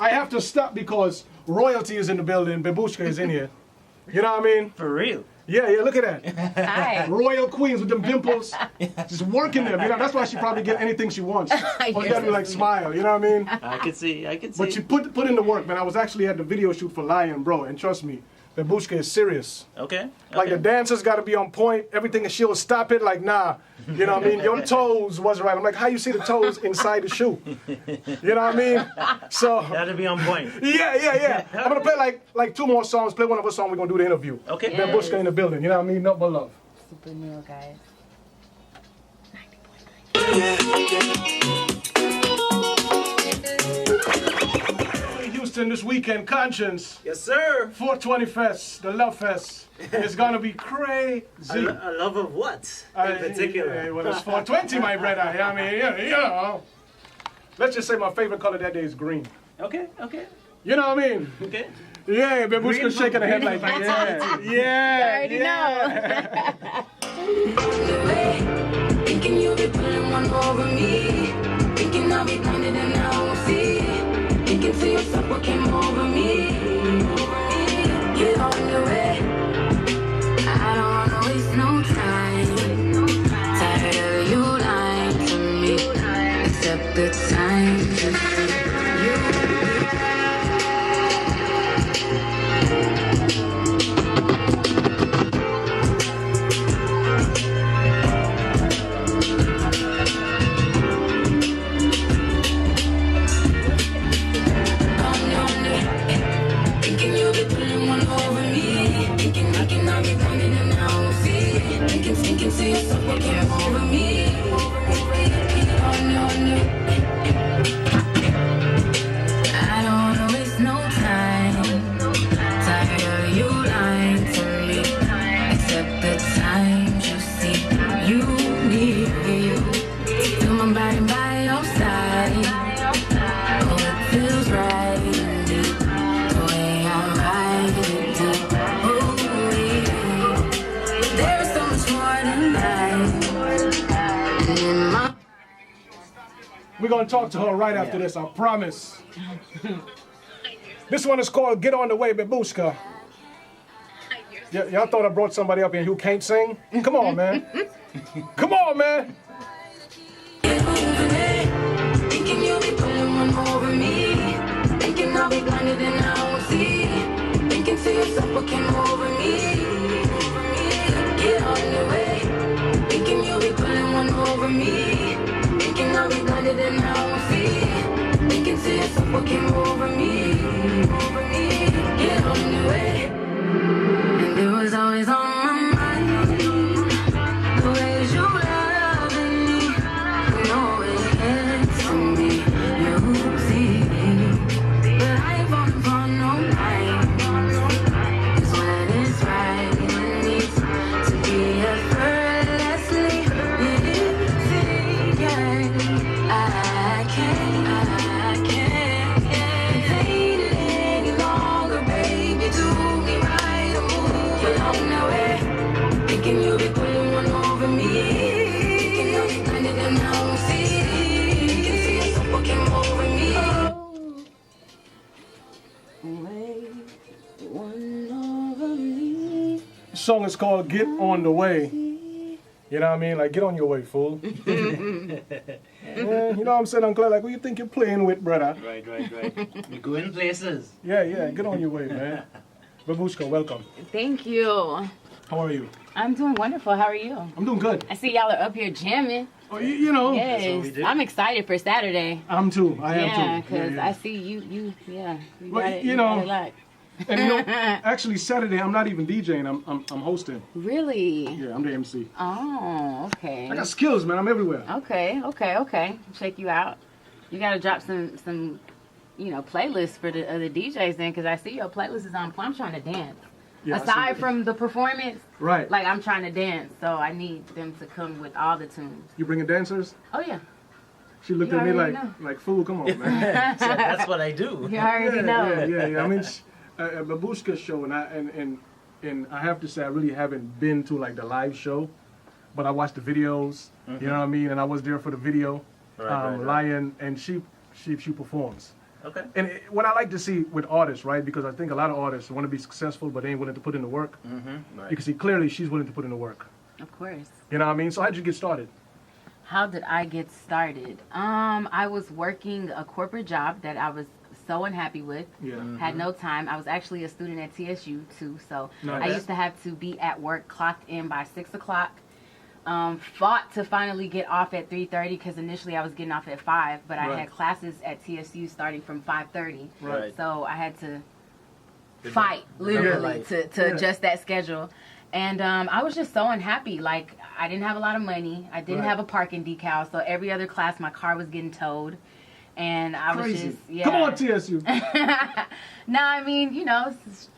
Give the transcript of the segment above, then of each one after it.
I have to stop because royalty is in the building. Bebushka is in here. You know what I mean? For real. Yeah, look at that. Hi. Royal queens with them dimples. Just working them. You know, that's why she probably get anything she wants. All you gotta do like smile, you know what I mean? I can see. But she put in the work, man. I was actually at the video shoot for Lion, bro, and trust me, Babushka is serious. Okay. Like the dancers gotta be on point, everything, and she'll stop it like, nah. You know what I mean? Your toes wasn't right. I'm like, how you see the toes inside the shoe? You know what I mean? So Gotta be on point. yeah. I'm gonna play like 2 more songs, play one of our songs, we're gonna do the interview. Okay. Yeah. Babushka in the building, you know what I mean? Nothing but love. SupaNeil, guys. Houston this weekend, Conscience. Yes, sir. 420 Fest, the Love Fest. It's gonna be crazy. A love of what in particular? Yeah, well, it's 420, my brother. I mean, you know. Let's just say my favorite color that day is green. Okay. You know what I mean? Okay. Yeah, Bebushka shaking her head like, yeah. already know. Thinking you'll be pulling one over me. Thinking I'll be blinded and I won't see. Thinking to yourself what came over me. Get on your way. I don't wanna waste no time. Tired of you lying to me. Accept the time to see you. We're gonna talk to her right after this, I promise. This one is called Get On The Way, Bebushka. Y'all thought I brought somebody up here who can't sing? Come on, man. Come on, man. Thinking you'll be pulling one over me. Thinking I'll be blinded and I won't see. Thinking to yourself what came over me. Get on your way. Thinking you'll be pulling one over me. Thinking I'll be blinded and I won't see. Thinking to yourself what came over me. Get on your way. And it was always on my mind. The ways you loving me. You know it gets to me. You see. But I ain't falling for no line. 'Cause when it's right, it needs to be effortlessly easy. I can't contain it any longer, baby. Do me right or move along the way. Thinking you'll be pulling one over me. Thinking you'll be blinded and I won't see. Thinking to yourself what came over me. One over me. The song is called Get On The Way. You know what I mean? Like, get on your way, fool. Yeah, you know what I'm saying, Uncle? Like, who you think you're playing with, brother? Right. We go in places. Yeah, get on your way, man. Babushka, welcome. Thank you. How are you? I'm doing wonderful. How are you? I'm doing good. I see y'all are up here jamming. Oh, you know. Yes. do. I'm excited for Saturday. I'm too. I am Yeah, too. because I see you Well, got it, you got know, it locked. And you know, actually Saturday I'm not even DJing. I'm hosting. Really? Yeah, I'm the MC. Oh, okay. I got skills, man. I'm everywhere. Okay. Check you out. You gotta drop some playlists for the other DJs then, because I see your playlist is on. I'm trying to dance. Yeah, Aside from the performance, right? like I'm trying to dance, so I need them to come with all the tunes. You bringing dancers? Oh yeah. She looked You at me already like, fool, come on, man. So that's what I do. You already know. Yeah. I mean, Babushka's show, and I have to say I really haven't been to like the live show, but I watched the videos. You know what I mean? And I was there for the video. Right. Lion, and she performs. Okay. And what I like to see with artists, right? Because I think a lot of artists want to be successful, but they ain't willing to put in the work. Right. You can see clearly she's willing to put in the work. Of course. You know what I mean? So how'd you get started? How did I get started? I was working a corporate job that I was so unhappy with. Yeah. Had no time. I was actually a student at TSU too, so Nice. I used to have to be at work, clocked in by 6 o'clock. Fought to finally get off at 3:30 because initially I was getting off at 5, but I Right. had classes at TSU starting from 5:30. Right. So I had to fight literally to adjust that schedule. And I was just so unhappy. Like, I didn't have a lot of money. I didn't Right. have a parking decal. So every other class, my car was getting towed. And I was Crazy. just, yeah. Come on, TSU. No, I mean, you know,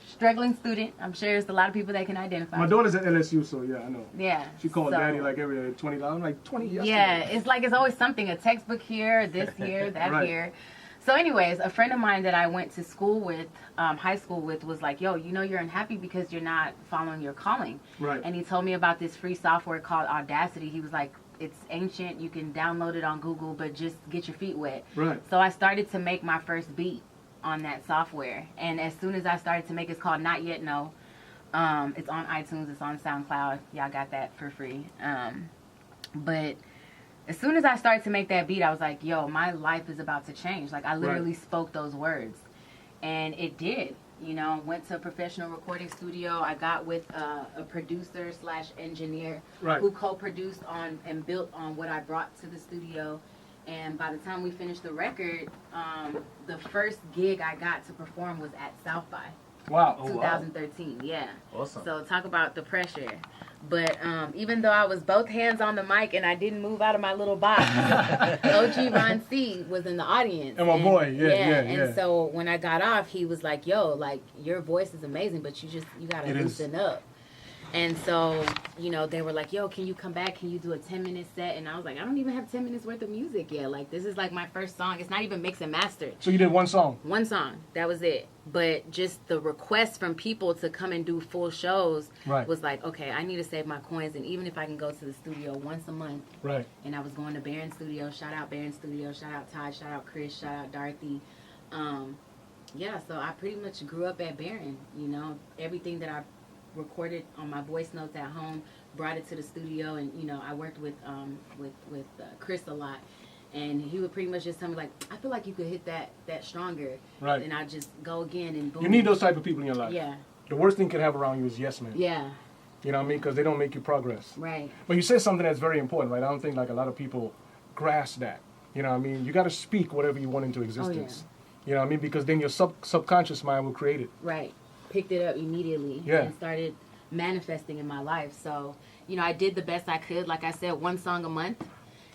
struggling student. I'm sure there's a lot of people that can identify. My daughter's at LSU, so yeah, I know. Yeah. She called so- daddy like every $20. I'm like, 20 yesterday. Yeah, it's like it's always something. A textbook here, this here, that Right. here. So anyways, a friend of mine that I went to school with, high school with, was like, yo, you know you're unhappy because you're not following your calling. Right. And he told me about this free software called Audacity. He was like, it's ancient. You can download it on Google, but just get your feet wet. Right. So I started to make my first beat on that software. And as soon as I started to make, it's called Not Yet No. It's on iTunes. It's on SoundCloud. Y'all got that for free. But as soon as I started to make that beat, I was like, yo, my life is about to change. Like, I literally spoke those words. And it did. You know, went to a professional recording studio. I got with a producer / engineer Right. who co-produced on and built on what I brought to the studio. And by the time we finished the record, the first gig I got to perform was at South by Wow. 2013. Yeah. Awesome. So talk about the pressure. But even though I was both hands on the mic and I didn't move out of my little box, OG Ron C was in the audience. And my boy, yeah. And so when I got off, he was like, yo, like, your voice is amazing, but you gotta It is. loosen up. And so, you know, they were like, yo, can you come back? Can you do a 10-minute set? And I was like, I don't even have 10 minutes worth of music yet. Like, this is like my first song. It's not even mixed and mastered. So you did one song. One song. That was it. But just the request from people to come and do full shows Right. was like, okay, I need to save my coins. And even if I can go to the studio once a month, Right. and I was going to Barron Studio. Shout out Barron Studio. Shout out Todd. Shout out Chris. Shout out Dorothy. Yeah, so I pretty much grew up at Barron. You know, everything that I recorded on my voice notes at home, brought it to the studio, and you know, I worked with Chris a lot, and he would pretty much just tell me like, I feel like you could hit that stronger, Right. and I just go again and boom. You need those type of people in your life. Yeah, The worst thing you can have around you is yes men. yeah, You know what I mean? Because they don't make you progress. right, But you said something that's very important, right? I don't think like a lot of people grasp that. You know what I mean? You got to speak whatever you want into existence. You know what I mean? Because then your subconscious mind will create it. right. Picked it up immediately Yeah. and started manifesting in my life. So, you know, I did the best I could. Like I said, one song a month.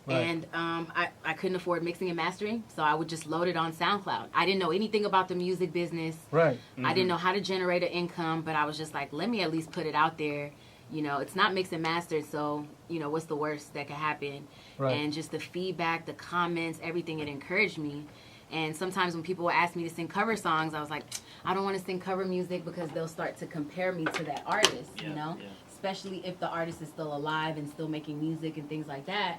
Right. And I couldn't afford mixing and mastering, so I would just load it on SoundCloud. I didn't know anything about the music business. Right. I didn't know how to generate an income, but I was just like, let me at least put it out there. You know, it's not mixed and mastered, so, you know, what's the worst that could happen? Right. And just the feedback, the comments, everything, it encouraged me. And sometimes when people would ask me to sing cover songs, I was like, I don't want to sing cover music because they'll start to compare me to that artist, you know? Yeah. Especially if the artist is still alive and still making music and things like that.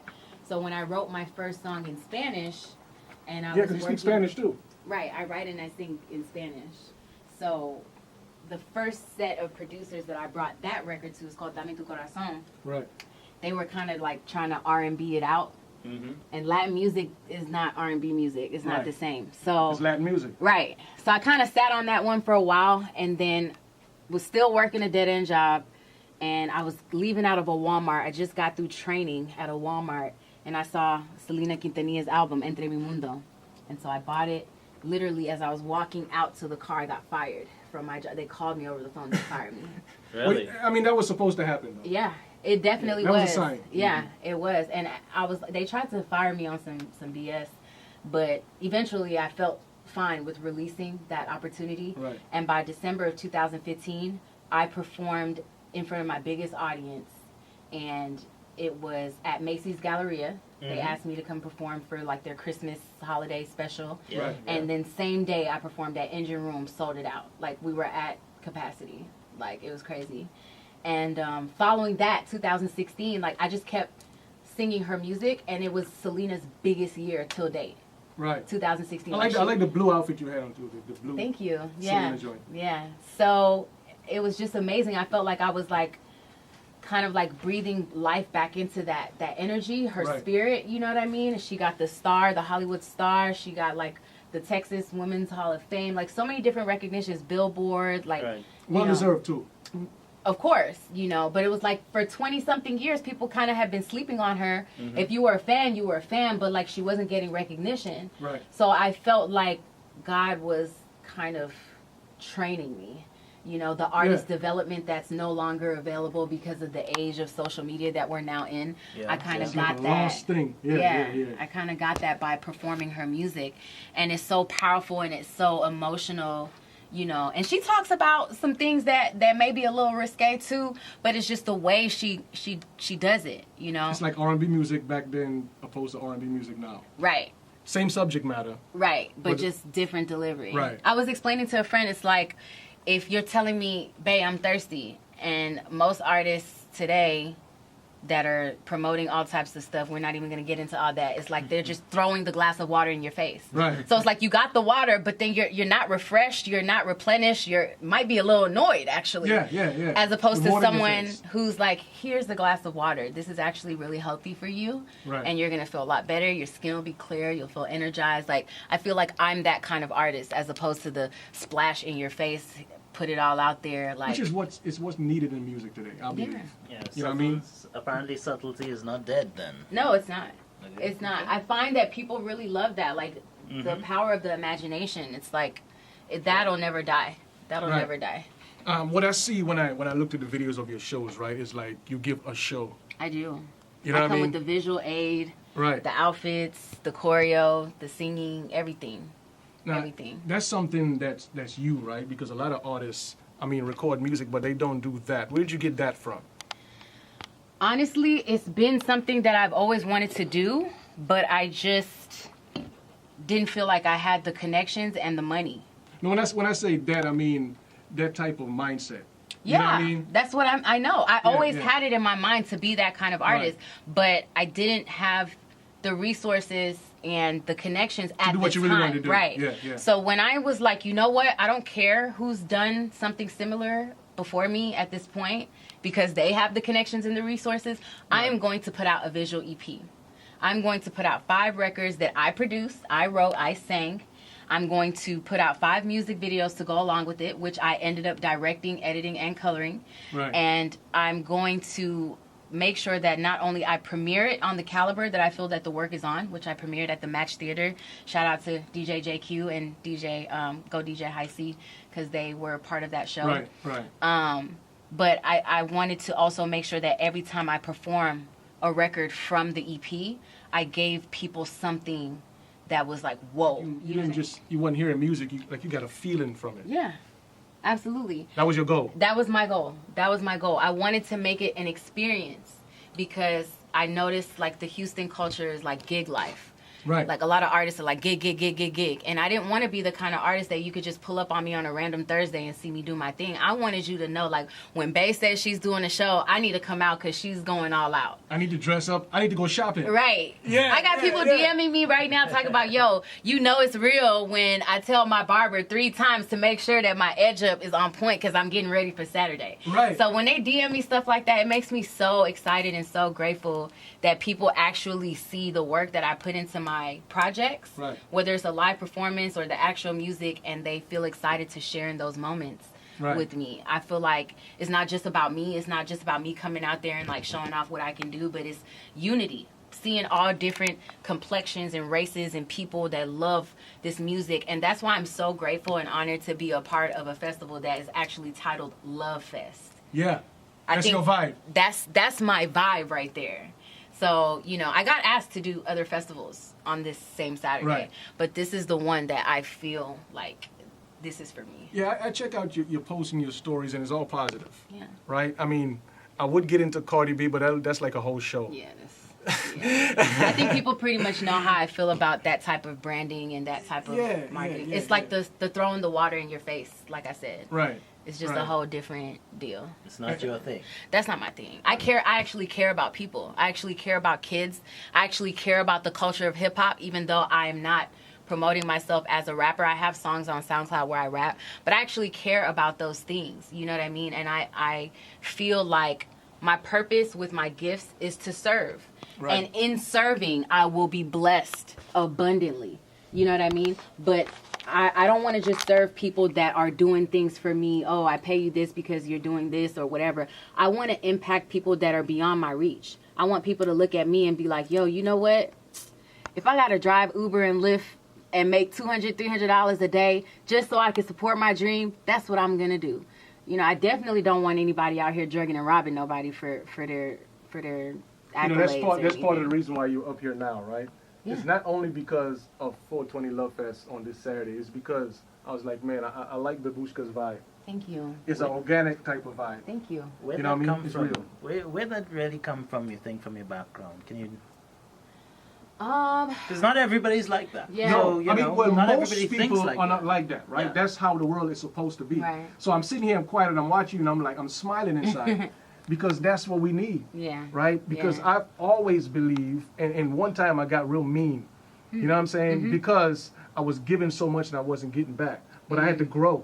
So when I wrote my first song in Spanish, and I Yeah, was because you working, speak Spanish too. right? I write and I sing in Spanish. So the first set of producers that I brought that record to is called Dame Tu Corazón. Right. They were kind of like trying to R&B it out, and Latin music is not R&B music. It's not Right. the same. So It's Latin music. right. So I kind of sat on that one for a while, and then was still working a dead-end job, and I was leaving out of a Walmart. I just got through training at a Walmart, and I saw Selena Quintanilla's album, Entre Mi Mundo. And so I bought it. Literally, as I was walking out to the car, I got fired from my job. They called me over the phone to fire me. Really? I mean, that was supposed to happen, though. Yeah, it definitely That was a was. sign. Yeah, it was. And they tried to fire me on some BS, but eventually I felt fine with releasing that opportunity. Right. And by December of 2015, I performed in front of my biggest audience, and it was at Macy's Galleria. They asked me to come perform for like their Christmas holiday special. Yeah. Right. And then same day I performed at Engine Room, sold it out. Like we were at capacity. Like it was crazy. And following that, 2016, like I just kept singing her music, and it was Selena's biggest year till date. Right. 2016. I like the blue outfit you had on too. The blue. Thank you. Selena Yeah. joint. Yeah. So it was just amazing. I felt like I was like kind of like breathing life back into that energy, her Right. spirit, you know what I mean? She got the star, the Hollywood star. She got like the Texas Women's Hall of Fame, like so many different recognitions, Billboard, like Right. Well you know, deserved too. of course, you know, but it was like for 20 something years, people kind of had been sleeping on her. Mm-hmm. If you were a fan, you were a fan, but like she wasn't getting recognition. Right. So I felt like God was kind of training me. You know, the artist development that's no longer available because of the age of social media that we're now in. Yeah. I kind of It's like got a that. lost thing. Yeah. I kind of got that by performing her music. And it's so powerful and it's so emotional, you know. And she talks about some things that may be a little risque too, but it's just the way she does it, you know. It's like R&B music back then opposed to R&B music now. Right. Same subject matter. Right, but But- just different delivery. Right. I was explaining to a friend, it's like, if you're telling me, babe, I'm thirsty, and most artists today that are promoting all types of stuff, we're not even going to get into all that. It's like they're just throwing the glass of water in your face. Right. So it's like you got the water, but then you're not refreshed, you're not replenished, you're might be a little annoyed actually. Yeah. As opposed With to water in your someone face. who's like, here's the glass of water. This is actually really healthy for you. Right. And you're going to feel a lot better. Your skin will be clear. You'll feel energized. Like, I feel like I'm that kind of artist as opposed to the splash in your face, put it all out there. Like, Which is what's needed in music today, I believe. Yeah, You know what I mean? Apparently subtlety is not dead then. no, it's not. Okay. It's not. I find that people really love that. Like, the Mhm. power of the imagination. It's like, that'll never die. That'll Right. never die. What I see when I looked at the videos of your shows, right, is like you give a show. I do. You know I what I come mean? with the visual aid, Right. the outfits, the choreo, the singing, everything. Now, everything. That's something that's you, right? Because a lot of artists, record music, but they don't do that. Where did you get that from? Honestly, it's been something that I've always wanted to do, but I just didn't feel like I had the connections and the money. No, when I say that, I mean that type of mindset. You Yeah, know what I mean? that's what I know. I always yeah. had it in my mind to be that kind of artist, but I didn't have the resources and the connections at do the what you time. really wanted to do. Right. Yeah. So when I was like, you know what? I don't care who's done something similar before me at this point because they have the connections and the resources. I am going to put out a visual EP. I'm going to put out 5 records that I produced, I wrote, I sang. I'm going to put out 5 music videos to go along with it, which I ended up directing, editing, and coloring. Right. And I'm going to make sure that not only I premiere it on the caliber that I feel that the work is on, which I premiered at the Match Theater. Shout out to DJ JQ and DJ Go DJ High C because they were part of that show. Right. But I wanted to also make sure that every time I perform a record from the EP, I gave people something that was like, whoa. You didn't you wasn't hearing music. You got a feeling from it. Yeah, absolutely. That was your goal. That was my goal. I wanted to make it an experience because I noticed like the Houston culture is like gig life. Right. Like a lot of artists are like gig. And I didn't want to be the kind of artist that you could just pull up on me on a random Thursday and see me do my thing. I wanted you to know like when Bae says she's doing a show, I need to come out because she's going all out. I need to dress up. I need to go shopping. Right. Yeah, I got yeah, people yeah. DMing me right now talking about, yo, you know it's real when I tell my barber 3 times to make sure that my edge up is on point because I'm getting ready for Saturday. Right. So when they DM me stuff like that, it makes me so excited and so grateful that people actually see the work that I put into my projects, Right. whether it's a live performance or the actual music, and they feel excited to share in those moments. Right. With me. I feel like it's not just about me. It's not just about me coming out there and like showing off what I can do, but it's unity. Seeing all different complexions and races and people that love this music. And that's why I'm so grateful and honored to be a part of a festival that is actually titled Love Fest. Yeah. I That's think your vibe. That's my vibe right there. So, you know, I got asked to do other festivals on this same Saturday. Right. But this is the one that I feel like this is for me. Yeah, I check out your posts and your stories, and it's all positive. Yeah. Right? I would get into Cardi B, but that's like a whole show. Yeah, I think people pretty much know how I feel about that type of branding and that type of marketing. yeah, it's like the throwing the water in your face, like I said. Right. It's just right. a whole different deal. It's not your thing. That's not my thing. I actually care about people. I actually care about kids. I actually care about the culture of hip hop, even though I am not promoting myself as a rapper. I have songs on SoundCloud where I rap, but I actually care about those things. You know what I mean? And I feel like my purpose with my gifts is to serve. Right. And in serving, I will be blessed abundantly. You know what I mean? But I don't want to just serve people that are doing things for me. Oh, I pay you this because you're doing this or whatever. I want to impact people that are beyond my reach. I want people to look at me and be like, yo, you know what? If I got to drive Uber and Lyft and make $200, $300 a day just so I can support my dream, that's what I'm going to do. You know, I definitely don't want anybody out here drugging and robbing nobody for their accolades. That's part of the reason why you're up here now, right? Yeah. It's not only because of 420 Love Fest on this Saturday. It's because I was like, man, I like Bebushka's vibe. Thank you. It's an organic type of vibe. Thank you. Where you that know come from? Where that really come from, you think, from your background? Can you... Because not everybody's like that. Yeah. No, so, I mean, well, not most people are not like that, right? Yeah. That's how the world is supposed to be. Right. So I'm sitting here, I'm quiet, and I'm watching you, and I'm smiling inside. Because that's what we need. Yeah. Right? Because yeah. I've always believed, and one time I got real mean. You know what I'm saying? Because I was giving so much and I wasn't getting back. But I had to grow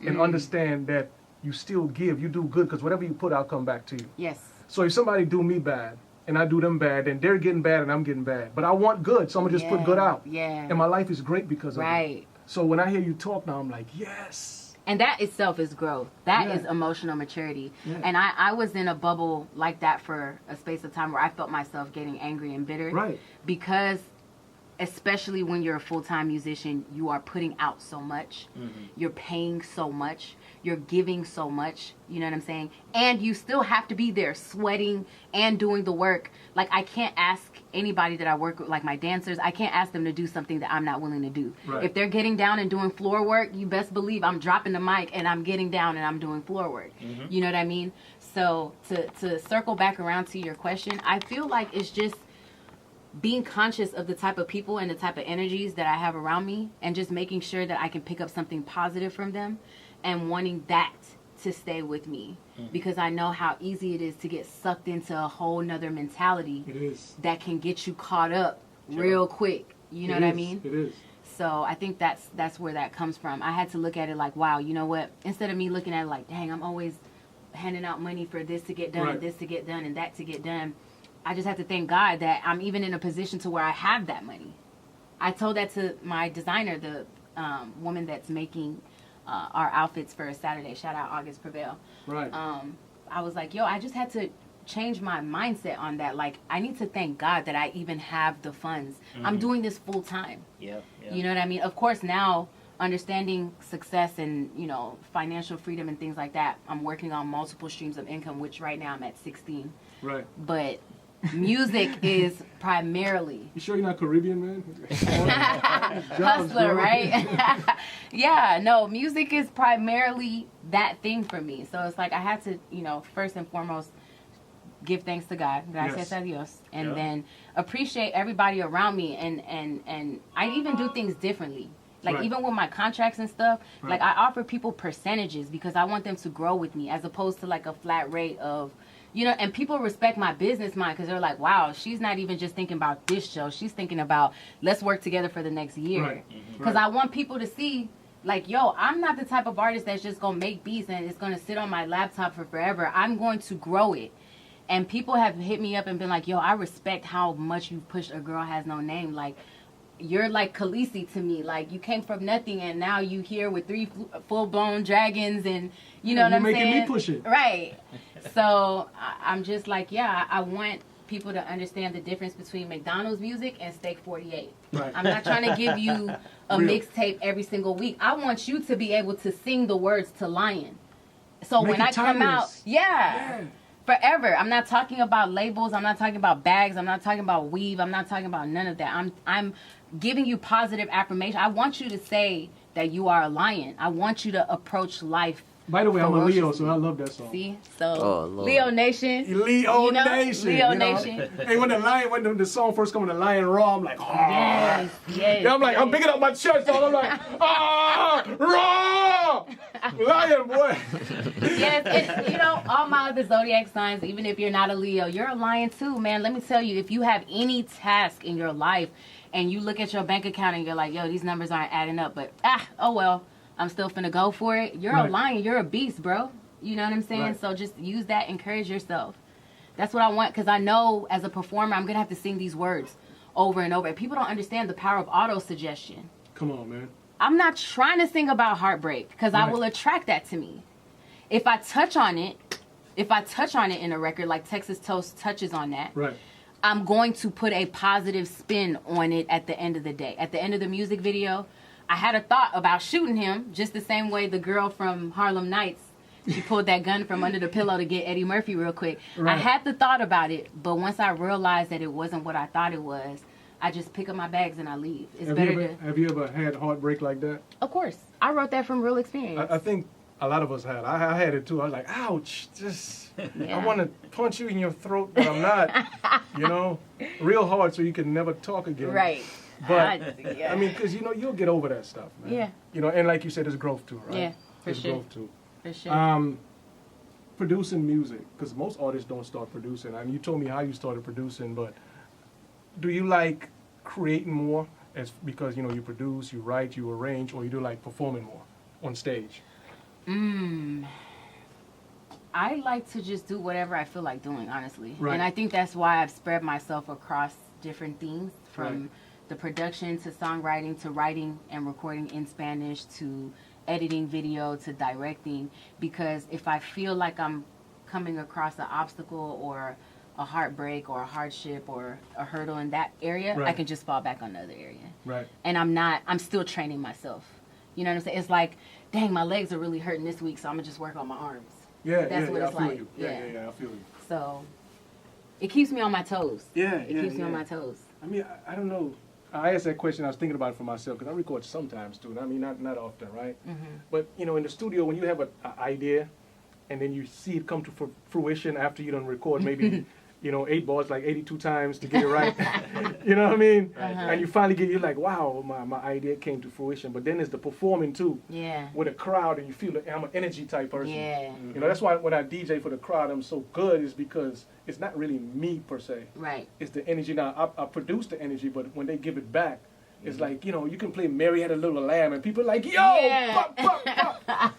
and understand that you still give, you do good, because whatever you put out come back to you. Yes. So if somebody do me bad and I do them bad, then they're getting bad and I'm getting bad. But I want good, so I'm gonna just put good out. Yeah. And my life is great because of it. Right. So when I hear you talk now, I'm like, yes. And that itself is growth. That is emotional maturity. Yeah. And I was in a bubble like that for a space of time where I felt myself getting angry and bitter. Right. Because especially when you're a full-time musician, you are putting out so much. You're paying so much. You're giving so much. You know what I'm saying? And you still have to be there sweating and doing the work. Like, I can't ask anybody that I work with, like my dancers, I can't ask them to do something that I'm not willing to do. Right. If they're getting down and doing floor work, you best believe I'm dropping the mic and I'm getting down and I'm doing floor work. You know what I mean? So to circle back around to your question, I feel like it's just being conscious of the type of people and the type of energies that I have around me, and just making sure that I can pick up something positive from them and wanting that to stay with me. Because I know how easy it is to get sucked into a whole nother mentality that can get you caught up real quick. You know what I mean? It is. So I think that's where that comes from. I had to look at it like, wow, you know what? Instead of me looking at it like, dang, I'm always handing out money for this to get done and this to get done and that to get done, I just have to thank God that I'm even in a position to where I have that money. I told that to my designer, the woman that's making our outfits for Saturday. Shout out August Prevail. Right. I was like, yo, I just had to change my mindset on that. Like, I need to thank God that I even have the funds. I'm doing this full time. Yeah. You know what I mean? Of course, now understanding success and, you know, financial freedom and things like that, I'm working on multiple streams of income, which right now I'm at 16. Right. But music is primarily... You sure you're not Caribbean, man? Hustler, right? Yeah, no, music is primarily that thing for me. So it's like I had to, you know, first and foremost, give thanks to God. Gracias a Dios. And then appreciate everybody around me. And I even do things differently. Like, even with my contracts and stuff, like, I offer people percentages because I want them to grow with me, as opposed to, like, a flat rate of... You know, and people respect my business mind because they're like, wow, she's not even just thinking about this show. She's thinking about, let's work together for the next year. Because I want people to see, like, yo, I'm not the type of artist that's just going to make beats and it's going to sit on my laptop for forever. I'm going to grow it. And people have hit me up and been like, yo, I respect how much you pushed A Girl Has No Name. Like, you're like Khaleesi to me. Like, you came from nothing and now you here with 3 full-blown dragons and, you know what I'm saying? You're making me push it. Right. So I'm just like, yeah, I want people to understand the difference between McDonald's music and Steak 48. Right. I'm not trying to give you a mixtape every single week. I want you to be able to sing the words to Lion. So when I come out, forever. I'm not talking about labels. I'm not talking about bags. I'm not talking about weave. I'm not talking about none of that. I'm giving you positive affirmation. I want you to say that you are a lion. I want you to approach life. By the way, I'm a Leo, so I love that song. See? So, Leo Nation. Leo Nation. Leo Nation. Hey, when the song first came, the lion raw, I'm like, yes. Yeah, I'm like, I'm picking up my chest, so I'm like, raw! Lion, boy. Yes, and you know, all my other zodiac signs, even if you're not a Leo, you're a lion too, man. Let me tell you, if you have any task in your life and you look at your bank account and you're like, yo, these numbers aren't adding up, but oh well, I'm still finna go for it. You're a lion, you're a beast, bro. You know what I'm saying? Right. So just use that, encourage yourself. That's what I want, because I know as a performer, I'm gonna have to sing these words over and over. And people don't understand the power of auto-suggestion. Come on, man. I'm not trying to sing about heartbreak, because I will attract that to me. If I touch on it in a record, like Texas Toast touches on that, Right. I'm going to put a positive spin on it at the end of the day. At the end of the music video, I had a thought about shooting him, just the same way the girl from Harlem Nights, she pulled that gun from under the pillow to get Eddie Murphy real quick. Right. I had the thought about it, but once I realized that it wasn't what I thought it was, I just pick up my bags and I leave. It's better Have you ever had heartbreak like that? Of course. I wrote that from real experience. I think a lot of us had. I had it too. I was like, ouch, I want to punch you in your throat, but I'm not. You know, real hard so you can never talk again. Right. But, yeah. I mean, because, you know, you'll get over that stuff, man. Yeah. You know, and like you said, there's growth too, right? Yeah, for there's sure. growth too. For sure. Producing music, because most artists don't start producing. I mean, you told me how you started producing, but do you like creating more because, you know, you produce, you write, you arrange, or you do like performing more on stage? I like to just do whatever I feel like doing, honestly. Right. And I think that's why I've spread myself across different things, from Right. the production to songwriting to writing and recording in Spanish to editing video to directing. Because if I feel like I'm coming across an obstacle or a heartbreak or a hardship or a hurdle in that area, I Right. can just fall back on the other area. Right. And I'm still training myself. You know what I'm saying? It's like, dang, my legs are really hurting this week, so I'm gonna just work on my arms. Yeah, That's what I it's feel like. you. Yeah, I feel you. So it keeps me on my toes. Yeah, It keeps me on my toes. I mean, I don't know. I asked that question. I was thinking about it for myself because I record sometimes too. I mean, not often, right? But you know, in the studio, when you have an idea, and then you see it come to fruition after you done record maybe, you know, 8 bars like 82 times to get it right. You know what I mean? And you finally you're like, wow, my idea came to fruition. But then there's the performing too. Yeah. With a crowd, and you feel like I'm an energy type person. Yeah. You know, that's why when I DJ for the crowd, I'm so good is because it's not really me per se. Right. It's the energy. Now, I produce the energy, but when they give it back, it's like, you know, you can play Mary Had a Little Lamb, and people are like, yo, Yeah. pop, pop, pop.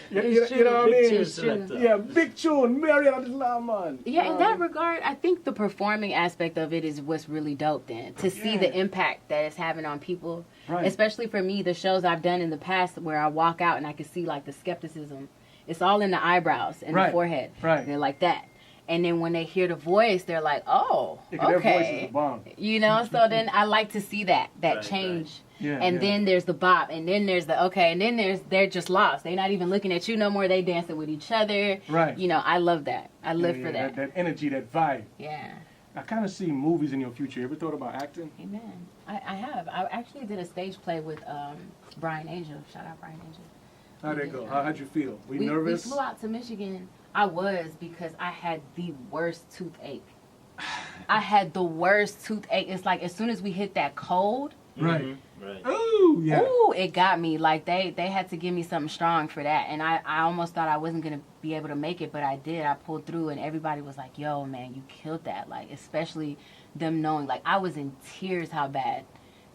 you It's know what I Big mean? tune It's true. selector. Yeah, big tune, Mary Had a Little Lamb, man. Yeah, in that regard, I think the performing aspect of it is what's really dope then. To see the impact that it's having on people. Right. Especially for me, the shows I've done in the past where I walk out and I can see like the skepticism. It's all in the eyebrows and Right. the forehead. Right. They're like that. And then when they hear the voice, they're like, oh, Yeah, 'cause their voice is okay. a bomb. You know, so then I like to see that Right, change. Yeah, And yeah. then there's the bop, and then there's the okay, and then they're just lost. They're not even looking at you no more. They dancing with each other. Right. You know, I love that. I live Yeah, for that. That energy, that vibe. Yeah. I kind of see movies in your future. You ever thought about acting? Amen. I have. I actually did a stage play with Brian Angel. Shout out Brian Angel. How'd that go? How'd you feel? Were you We nervous? flew out to Michigan. I was, because I had the worst toothache. I had the worst toothache. It's like as soon as we hit that cold, Right. Right. Ooh, yeah. ooh, it got me. Like they had to give me something strong for that. And I almost thought I wasn't gonna be able to make it, but I did. I pulled through, and everybody was like, yo, man, you killed that. Like, especially them knowing, like, I was in tears how bad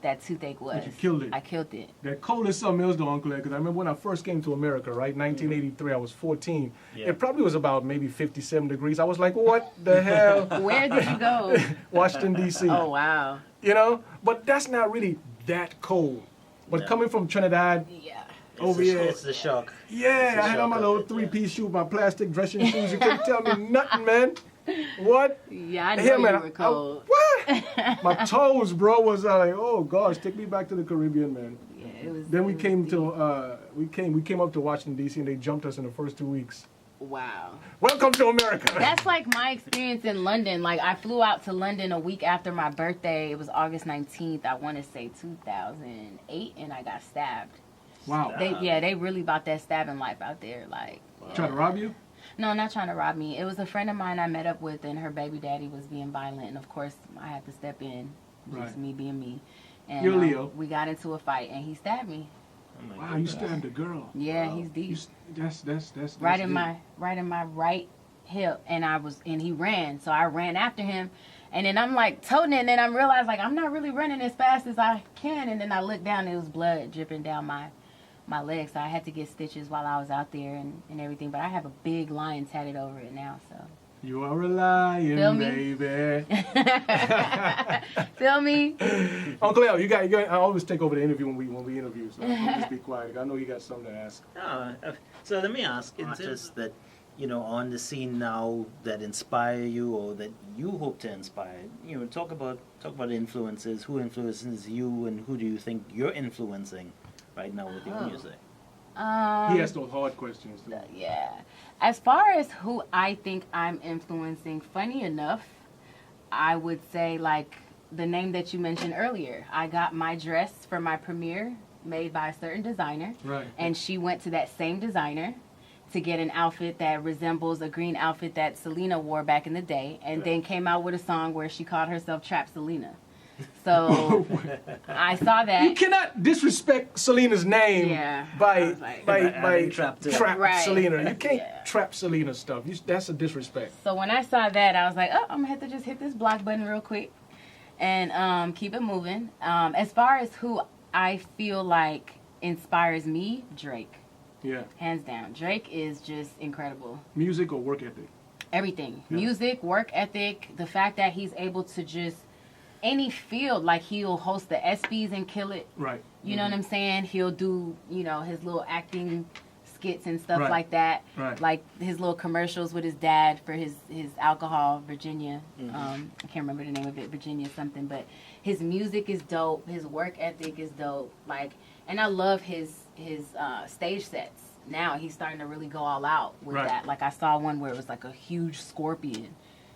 that toothache was. But you killed it. I killed it. That cold is something else though, Uncle Ed, because I remember when I first came to America, right, 1983, I was 14. Yeah. It probably was about maybe 57 degrees. I was like, what the hell? Where did you go? Washington, D.C. Oh, wow. You know? But that's not really that cold. But No. coming from Trinidad, Yeah. over here, It's the shock. yeah, It's a I had on my shock little of it, three-piece shoe, my plastic dressing shoes. You couldn't tell me nothing, man. What? Yeah, I know Here, you man, were cold. what? My toes, bro, was like, oh gosh, take me back to the Caribbean, man. Yeah, it was. Then we it was came deep. to we came up to Washington D.C. and they jumped us in the first 2 weeks. Wow. Welcome to America. That's like my experience in London. Like, I flew out to London a week after my birthday. It was August 19th, I want to say 2008, and I got stabbed. Wow. They really about that stabbing life out there. Like, Trying to rob you? no, not trying to rob me. It was a friend of mine I met up with, and her baby daddy was being violent, and of course I had to step in, just Right. me being me. And You're Leo. we got into a fight, and he stabbed me. Oh my Wow, you goodness. stabbed a girl. Yeah, Wow. he's deep. That's Right in deep. my right hip, and he ran, so I ran after him, and then I'm like toting it, and then I realized like I'm not really running as fast as I can, and then I looked down, and it was blood dripping down my leg, so I had to get stitches while I was out there and everything, but I have a big lion tatted over it now, so. You are a lion, Feel me? baby. Feel me? Uncle L, you got. I always take over the interview when we interview, so just be quiet. I know you got something to ask. So let me ask, artists that, on the scene now that inspire you or that you hope to inspire, talk about influences, who influences you and who do you think you're influencing right now with your music? He asked those hard questions. Too. Yeah. As far as who I think I'm influencing, funny enough, I would say like the name that you mentioned earlier. I got my dress for my premiere made by a certain designer. Right. And she went to that same designer to get an outfit that resembles a green outfit that Selena wore back in the day, and then came out with a song where she called herself Trap Selena. So I saw that. You cannot disrespect Selena's name by Trap Right. Selena. You can't trap Selena stuff. That's a disrespect. So when I saw that, I was like, oh, I'm gonna have to just hit this block button real quick and keep it moving. As far as who I feel like inspires me, Drake. Yeah. Hands down. Drake is just incredible. Music or work ethic? Everything. Yeah. Music, work ethic, the fact that he's able to just any field, like he'll host the ESPYs and kill it. Right. You know what I'm saying? He'll do, his little acting skits and stuff Right. like that. Right. Like his little commercials with his dad for his alcohol, Virginia. I can't remember the name of it, Virginia something. But his music is dope. His work ethic is dope. Like, and I love his stage sets. Now he's starting to really go all out with Right. that. Like I saw one where it was like a huge scorpion,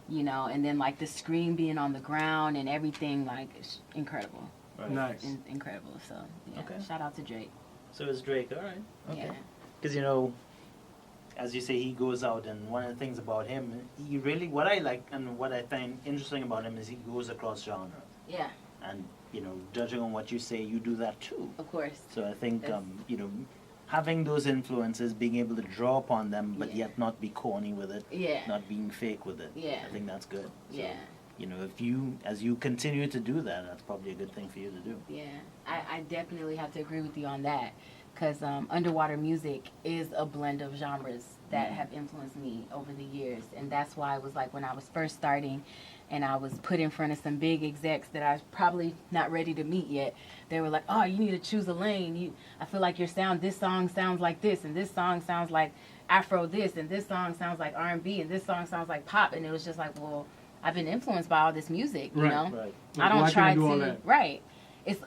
and then like the screen being on the ground and everything, like it's incredible. Right. Nice. Incredible. So yeah, Okay. shout out to Drake. So it's Drake, all right. Okay. Yeah. Because, as you say, he goes out, and one of the things about him, he really, what I like and what I find interesting about him is he goes across genre. Yeah, And, judging on what you say, you do that too. of course. So I think, Yes. having those influences, being able to draw upon them, but Yeah. yet not be corny with it, Yeah. not being fake with it. Yeah. I think that's good. So, Yeah. as you continue to do that, that's probably a good thing for you to do. Yeah, I definitely have to agree with you on that, because underwater music is a blend of genres that have influenced me over the years, and that's why it was like when I was first starting and I was put in front of some big execs that I was probably not ready to meet yet. They were like, oh, you need to choose a lane. I feel like this song sounds like this, and this song sounds like Afro this, and this song sounds like R&B, and this song sounds like pop, and it was just like, well, I've been influenced by all this music, you Right. know? Right. I don't Why try can't I do all to, that? right.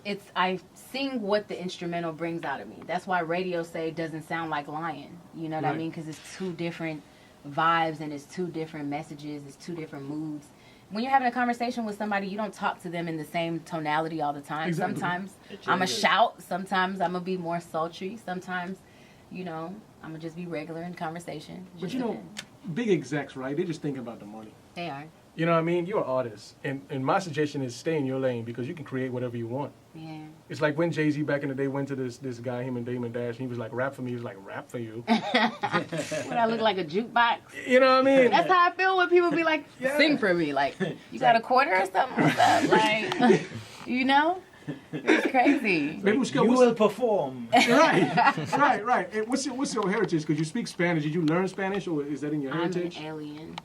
It's I sing what the instrumental brings out of me. That's why radio say doesn't sound like Lion. You know what I Right. mean? Because it's two different vibes and it's two different messages. It's two different moods. When you're having a conversation with somebody, you don't talk to them in the same tonality all the time. Exactly. Sometimes It I'm going to changes. shout. Sometimes I'm going to be more sultry. Sometimes, I'm going to just be regular in conversation. But Just depends. big execs, right? They're just thinking about the money. They are. You know what I mean? You're an artist. And my suggestion is stay in your lane because you can create whatever you want. Yeah. It's like when Jay-Z back in the day went to this guy, him and Damon Dash, and he was like, rap for me. He was like, rap for you. What, I look like a jukebox? You know what I mean? That's how I feel when people be like, Yeah. sing for me. Like, you got a quarter or something? What's up? Like, It's crazy. Bebushka, You what's- will perform. right. Hey, what's your heritage? Because you speak Spanish. Did you learn Spanish, or is that in your I'm heritage? an alien.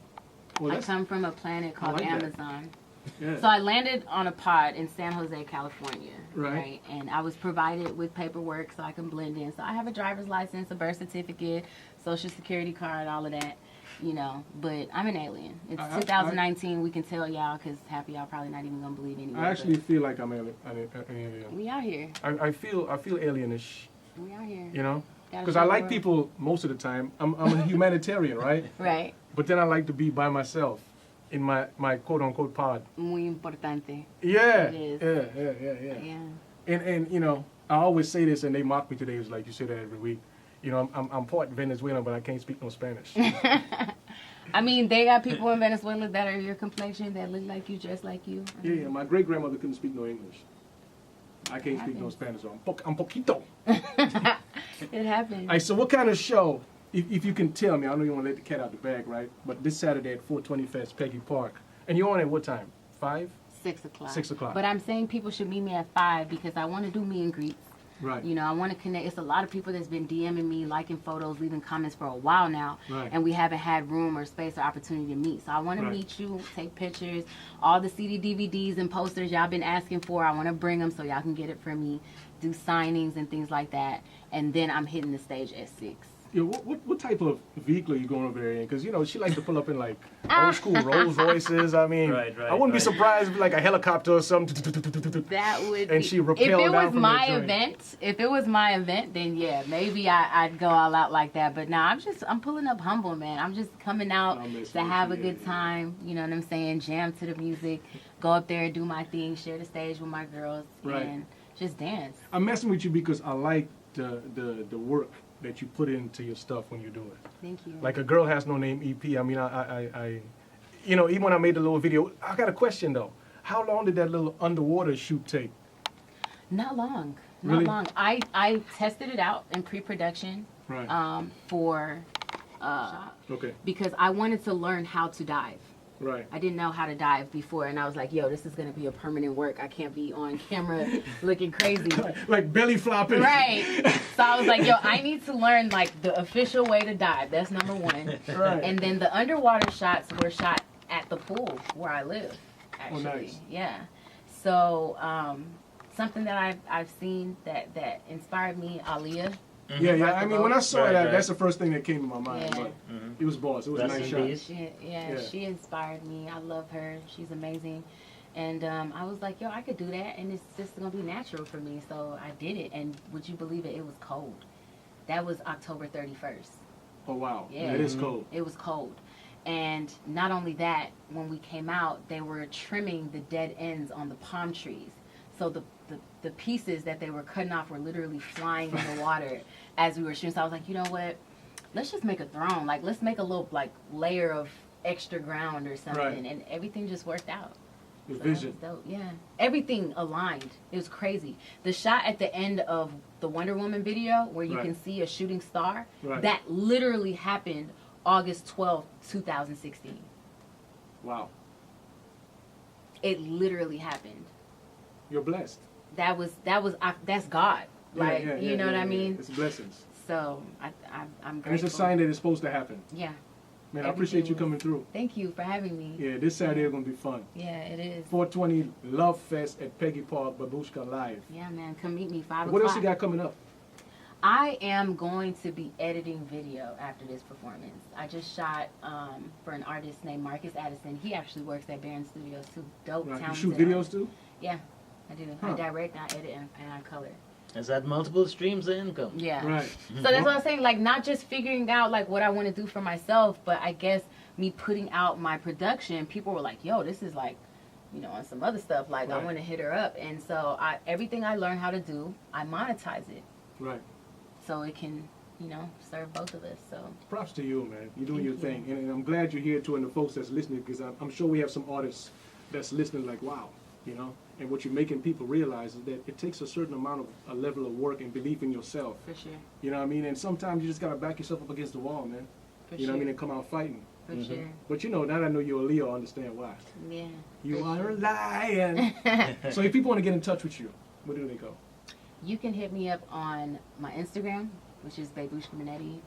Well, I that's- come from a planet called like that. Amazon. yeah. So I landed on a pod in San Jose, California. Right. And I was provided with paperwork so I can blend in. So I have a driver's license, a birth certificate, social security card, all of that. But I'm an alien. It's I- 2019. We can tell y'all because half of y'all probably not even gonna believe anyway. I actually feel like I'm an alien. but we out here. I feel alienish, We out here. Gotta Gotta because show I the like world. people most of the time. I'm a humanitarian, right? Right. But then I like to be by myself in my quote unquote pod. Muy importante. Yeah. It is. Yeah. Yeah. And I always say this, and they mock me today. It's like you say that every week. I'm part Venezuelan, but I can't speak no Spanish. I mean, they got people in Venezuela that are your complexion, that look like you, dress like you. Yeah, my great grandmother couldn't speak no English. I can't speak no Spanish, so I'm poquito. It happens. All right, so what kind of show, if you can tell me, I know you want to let the cat out the bag, right? But this Saturday at 420 Fest, Peggy Park. And you're on at what time? 5? 6 o'clock. 6 o'clock. But I'm saying people should meet me at 5 because I want to do meet and greets. Right. You know, I want to connect. It's a lot of people that's been DMing me, liking photos, leaving comments for a while now. Right. And we haven't had room or space or opportunity to meet. So I want to meet you, take pictures, all the CD, DVDs, and posters y'all been asking for. I want to bring them so y'all can get it from me, do signings and things like that. And then I'm hitting the stage at 6. Yeah, what type of vehicle are you going over there in? Because, you know, she likes to pull up in, like, old school Rolls Royces. I mean, Right, I wouldn't be surprised if, like, a helicopter or something. That would And be, she rappelled if it down was from my that joint. event, then yeah, maybe I'd go all out like that. But now I'm pulling up humble, man. I'm just coming out I'm messing to with have you, a good time. You know what I'm saying? Jam to the music, go up there and do my thing, share the stage with my girls, Right. and just dance. I'm messing with you because I like the work that you put into your stuff when you do it. Thank you. Like A Girl Has No Name EP. I mean, I you know, even when I made the little video, I got a question though. How long did that little underwater shoot take? Not long. Really? Not long. I tested it out in pre-production Right. for Okay. because I wanted to learn how to dive. Right. I didn't know how to dive before, and I was like, yo, this is going to be a permanent work. I can't be on camera looking crazy. Like belly flopping. Right. So I was like, yo, I need to learn, like, the official way to dive. That's number one. Right. And then the underwater shots were shot at the pool where I live, actually. Oh, nice. Yeah. So something that I've seen that inspired me, Aaliyah. Yeah, yeah. I mean, when I saw Right, that, right. that's the first thing that came to my mind. Yeah. But it was boss. It was Rest a nice in shot. peace. Yeah. She inspired me. I love her. She's amazing. And I was like, yo, I could do that, and it's just going to be natural for me. So I did it, and would you believe it? It was cold. That was October 31st. Oh wow. Yeah. It is cold. It was cold. And not only that, when we came out, they were trimming the dead ends on the palm trees. So the pieces that they were cutting off were literally flying in the water as we were shooting. So I was like, you know what? Let's just make a throne. Like, let's make a little, like, layer of extra ground or something. Right. And everything just worked out. The So vision. that was dope. Yeah. Everything aligned. It was crazy. The shot at the end of the Wonder Woman video where you Right. can see a shooting star, Right. that literally happened August 12th, 2016. Wow. It literally happened. You're blessed. That's God. Like, you know what I mean? It's blessings. So I'm And grateful. it's a sign that it's supposed to happen. Yeah. Man, I appreciate you was- coming through. Thank you for having me. Yeah, this Saturday is going to be fun. Yeah, it is. 420 Love Fest at Peggy Park, Babushka Live. Yeah, man. Come meet me 5 What o'clock. else you got coming up? I am going to be editing video after this performance. I just shot for an artist named Marcus Addison. He actually works at Barron Studios too. Dope, Right. You talented. shoot videos too? Yeah, I do. Huh. I direct, I edit, and I color. Is that multiple streams of income? Yeah. Right. So that's what I'm saying, like, not just figuring out, like, what I want to do for myself, but I guess me putting out my production, people were like, yo, this is, like, you know, on some other stuff, like, I Right. want to hit her up. And so everything I learned how to do, I monetize it Right. so it can, you know, serve both of us. So, Props to you, man. You're doing Thank your you. thing. And I'm glad you're here too, and the folks that's listening, because I'm sure we have some artists that's listening like, wow, you know? And what you're making people realize is that it takes a certain amount of a level of work and belief in yourself. for sure. You know what I mean? And sometimes you just got to back yourself up against the wall, man. For You know sure. what I mean? And come out fighting. For sure. But you know, now that I know you're a Leo, I understand why. Yeah. You for are sure. a lion. So if people want to get in touch with you, where do they go? You can hit me up on my Instagram, which is Bebushka Monetti.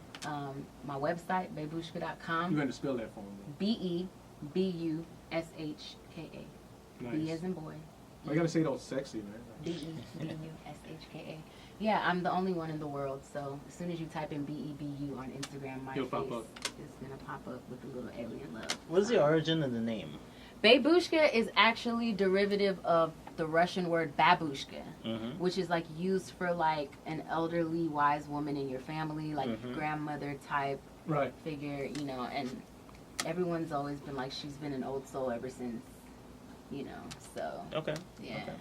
My website, bebushka.com. You're going to spell that for me. BEBUSHKA. Nice. B as in boy. I got to say it all sexy, man. BEBUSHKA. Yeah, I'm the only one in the world. So as soon as you type in BEBU on Instagram, my He'll face pop up. is gonna pop up with a little alien love. What's the origin of the name? Babushka is actually derivative of the Russian word babushka, Mhm. which is like used for like an elderly wise woman in your family, like grandmother type Right. figure, you know, and everyone's always been like she's been an old soul ever since, you know, so Okay. yeah. Okay.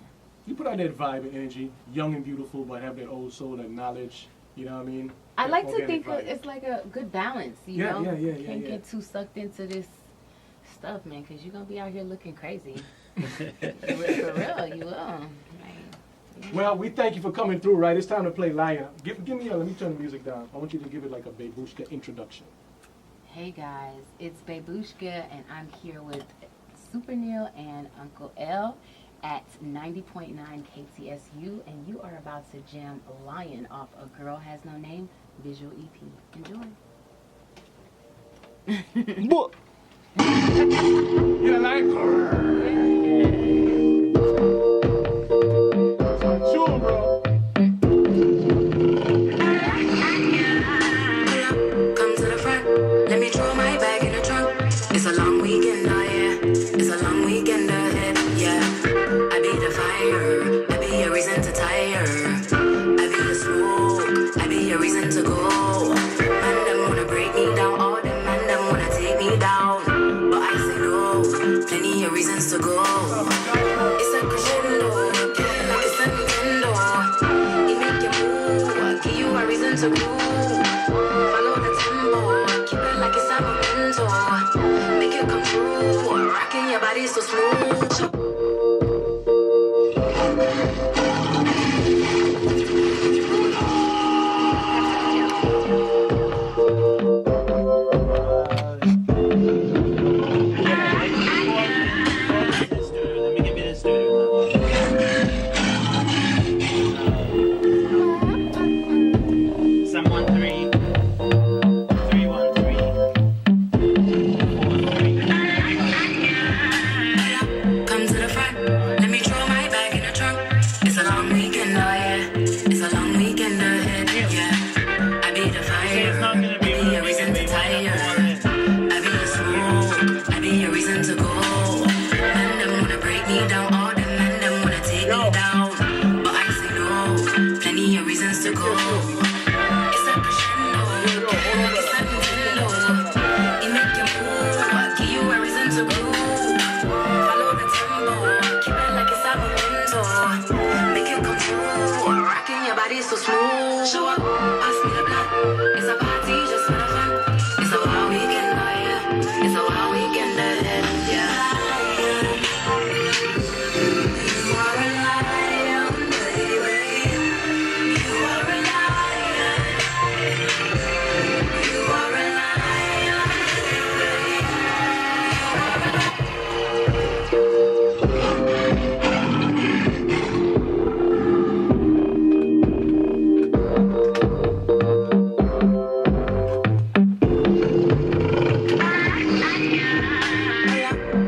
You put out that vibe and energy, young and beautiful, but have that old soul, that knowledge. You know what I mean? I That like to organic think vibe. it's like a good balance, you Yeah, know? yeah. Can't get too sucked into this stuff, man, because you're going to be out here looking crazy. For real, you will. Like, Well, we thank you for coming through, right? It's time to play Lion. Give me let me turn the music down. I want you to give it like a Bebushka introduction. Hey guys, it's Babushka, and I'm here with SupaNeil and Uncle L at 90.9 KTSU, and you are about to jam Lion off A Girl Has No Name visual EP. Enjoy. Yeah, like. Sure, bro. Come to the front, let me throw my bag in the trunk. It's a long weekend, oh yeah. It's a long weekend ahead, yeah. I be the fire, I be a reason to tire. I be the smoke, I be a reason to go. Man, them wanna break me down, all them man, them wanna take me down. But I say no, plenty of reasons to go. It's a crescendo, like it's a Nintendo. It make you move, give you a reason to move. Follow the tempo, keep it like it's a memento. Make you come true, rocking your body so smooth. Let me give you the studio. Someone 3, 313, 43. Come to the front, let me throw my bag in the trunk. It's a long weekend, oh yeah. It's a long weekend ahead, yeah. I be the fire, I be a reason to tire. I be the smoke, I be a reason to go. Man, them wanna break me down, all them men, them wanna take me down. But I say no, plenty of reasons to go. It's a crescendo, it's a Nintendo. It make you move, give you a reason to groove. Follow the tempo, keep it like it's a memento. Make you come true, rocking your body so smooth. Show up, pass me the blood. It's a party just for the fun. It's a wild weekend, oh yeah. It's a wild weekend ahead, yeah. You are a lion, baby. You are a lion. You are a lion, baby.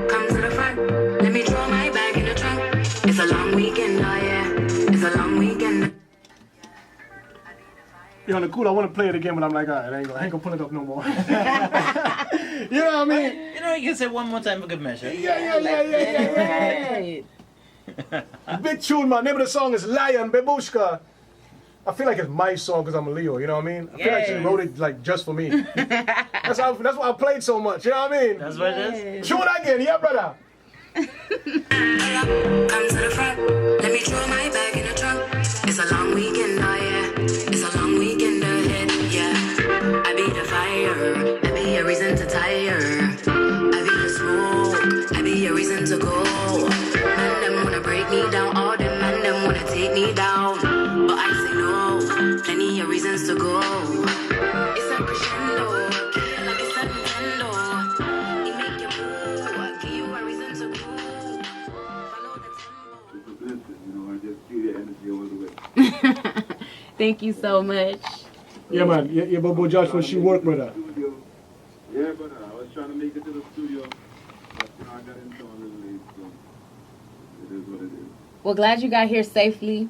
Come to the front, let me throw my bag in the trunk. It's a long weekend, oh yeah. It's a long weekend. Yo, on the cool, I want to play it again, but I'm like, all right, I ain't gonna pull it up no more. You know what I mean? You know, you can say one more time for good measure. Yeah. Big tune, man. Name of the song is Lion, Bebushka. I feel like it's my song because I'm a Leo, you know what I mean? I feel like she wrote it like just for me. That's why I played so much, you know what I mean? That's what it is. Tune again, yeah, brother. Come to the front, let me throw my bag in the trunk. It's a long weekend, oh yeah. It's a long weekend ahead, yeah. I be the fire, I be a reason to tire. I be the smoke, I be a reason to go. Man, them wanna break me down, all them man, them wanna take me down. But I say no, plenty of reasons to go. It's a crescendo, like it's a Nintendo. It make you move, give you a reason to move. Follow the tempo. You know, I just feel your energy all the way. Thank you so much. Yeah, man. Yeah, Bobo Josh, when she work, brother. Studio. Yeah, but I was trying to make it to the studio, but you know, I got into a little late, so it is what it is. Well, glad you got here safely,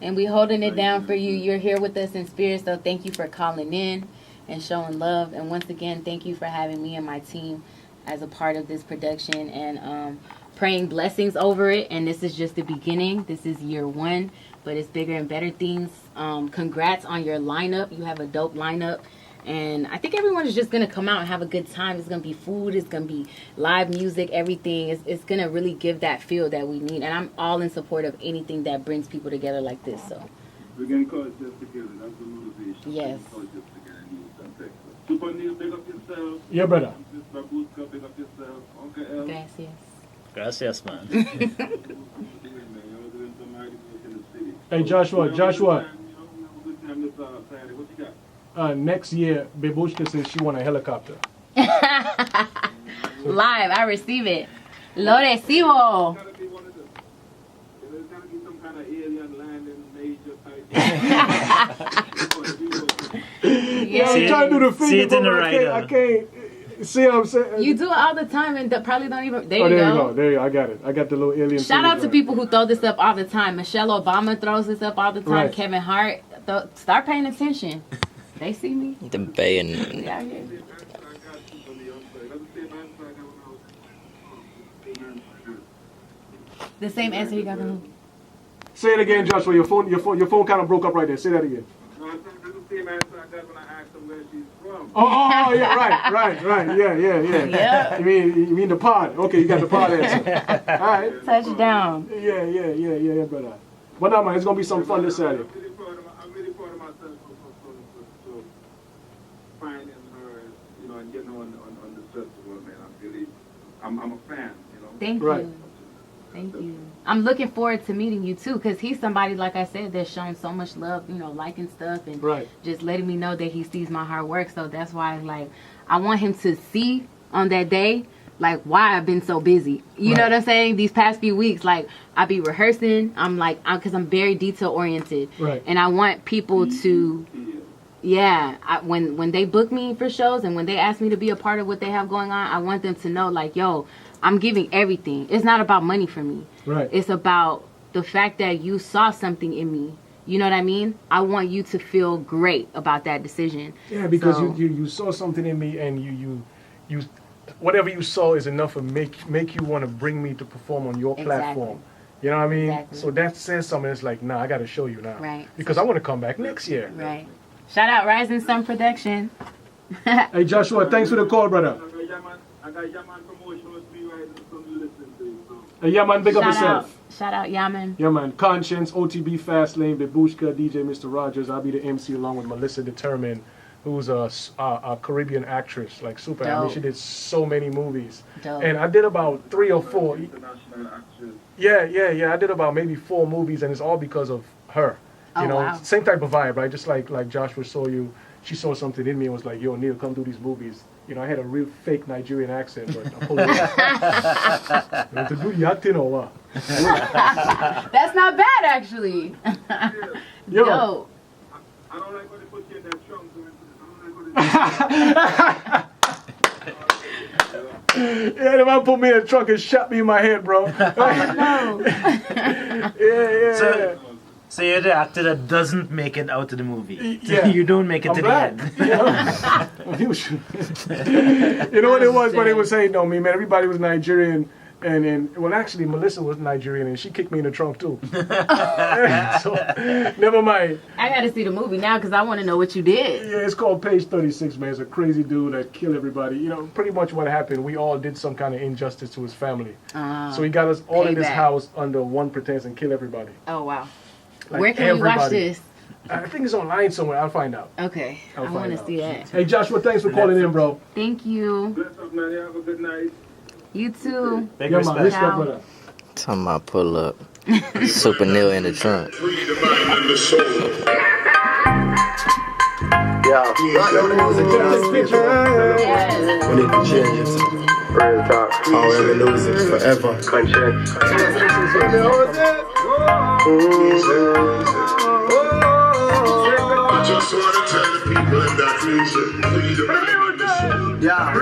and we holding it down for you. You're here with us in spirit, so thank you for calling in and showing love. And once again, thank you for having me and my team as a part of this production and praying blessings over it. And this is just the beginning. This is year 1, but it's bigger and better things. Congrats on your lineup. You have a dope lineup. And I think everyone is just going to come out and have a good time. It's going to be food. It's going to be live music, everything. It's going to really give that feel that we need. And I'm all in support of anything that brings people together like this. So We're going to call it just together. That's the motivation. Yes. Call it just together. SupaNeil, big up yourself. Yeah, brother. Miss Babushka, big up yourself. Uncle L. gracias. Gracias, man. You're doing some mighty work in the city. Hey, Joshua. Good time, Saturday. What you got? Next year, Bebushka says she want a helicopter. Live, I receive it. Lo recibo. Gotta be one of them. There's gotta be some kind of alien landing major type. Yeah. I'm trying to do the See finger, it in but the I can't. See what I'm saying? You do it all the time and probably don't even. There Oh, you there go. you go. There you go. I got it. I got the little alien. Shout fingers out to right. people who throw this up all the time. Michelle Obama throws this up all the time. Right. Kevin Hart. Start paying attention. They see me. The Bay and We out here. The same answer you got from who? Say it again, Joshua. Your phone kind of broke up right there. Say that again. No, that's the same answer I got when I asked them where she's from. Oh, yeah, right. Yeah. Yeah. You mean the pod? Okay, you got the pod answer. All right. Touchdown. Yeah, brother. But no, man, it's gonna be some fun this Saturday. I'm really proud of myself for finding her, you know, and getting her on the festival, man. I'm a fan, you know. Thank Right. you. Thank you. I'm looking forward to meeting you too, because he's somebody, like I said, that's shown so much love, you know, liking stuff and Right. just letting me know that he sees my hard work. So that's why, like, I want him to see on that day, like, why I've been so busy. You know Right. what I'm saying? These past few weeks, like, I be rehearsing. I'm like, because I'm very detail oriented. Right. And I want people to, when they book me for shows and when they ask me to be a part of what they have going on, I want them to know, like, yo, I'm giving everything. It's not about money for me. Right. It's about the fact that you saw something in me. You know what I mean? I want you to feel great about that decision. Yeah, because So- you saw something in me, and you whatever you saw is enough to make you want to bring me to perform on your platform. You know what I mean? Exactly. So that says something. It's like, nah, I got to show you now. Right. Because I want to come back next year. Right. Shout out Rising Sun Production. Hey, Joshua, thanks for the call, brother. I got Yaman promotional free rides and some listening to you. So. Hey, yeah, man, big up yourself. Shout out Yaman. Yeah, man. Conscience, OTB Fast Lane, Bebushka, DJ Mr. Rogers. I'll be the MC along with Melissa Determined, who's a Caribbean actress, like super. I mean, Dope. she did so many movies. Dope. And I did about 3 or 4. International actress. Yeah. I did about maybe 4 movies, and it's all because of her. You Oh, know, wow. same type of vibe, right? Just like Joshua saw you. She saw something in me and was like, yo, Neil, come do these movies. You know, I had a real fake Nigerian accent, but I pulled it off. To do yachting or what? That's not bad, actually. Yo. Dope. I don't like when they put you in that trunk. Yeah, the man put me in the trunk and shot me in my head, bro. No. Yeah. So you're the actor that doesn't make it out of the movie. Yeah. You don't make it I'm to black. the end. You know what it was? But they was hating on me, man. Everybody was Nigerian. And well, actually, Melissa was Nigerian, and she kicked me in the trunk, too. So, never mind. I got to see the movie now because I want to know what you did. Yeah, it's called Page 36, man. It's a crazy dude that killed everybody. You know, pretty much what happened, we all did some kind of injustice to his family. So he got us all in this Payback. house under one pretense and killed everybody. Oh, wow. Like Where can we watch everybody. this? I think it's online somewhere. I'll find out. Okay. I I'll want find to out. see that. Hey, Joshua, thanks for calling in, bro. Thank you. Bless up, man. You have a good night. You too. Big Yeah, man. respect. Respect, Ciao. brother. talking about pull up. SupaNeil in the trunk. Yes. We need to change it. Real talk. How we ever lose it forever. Conscience. I just wanna tell the people in that region, freedom and the soul. Yeah.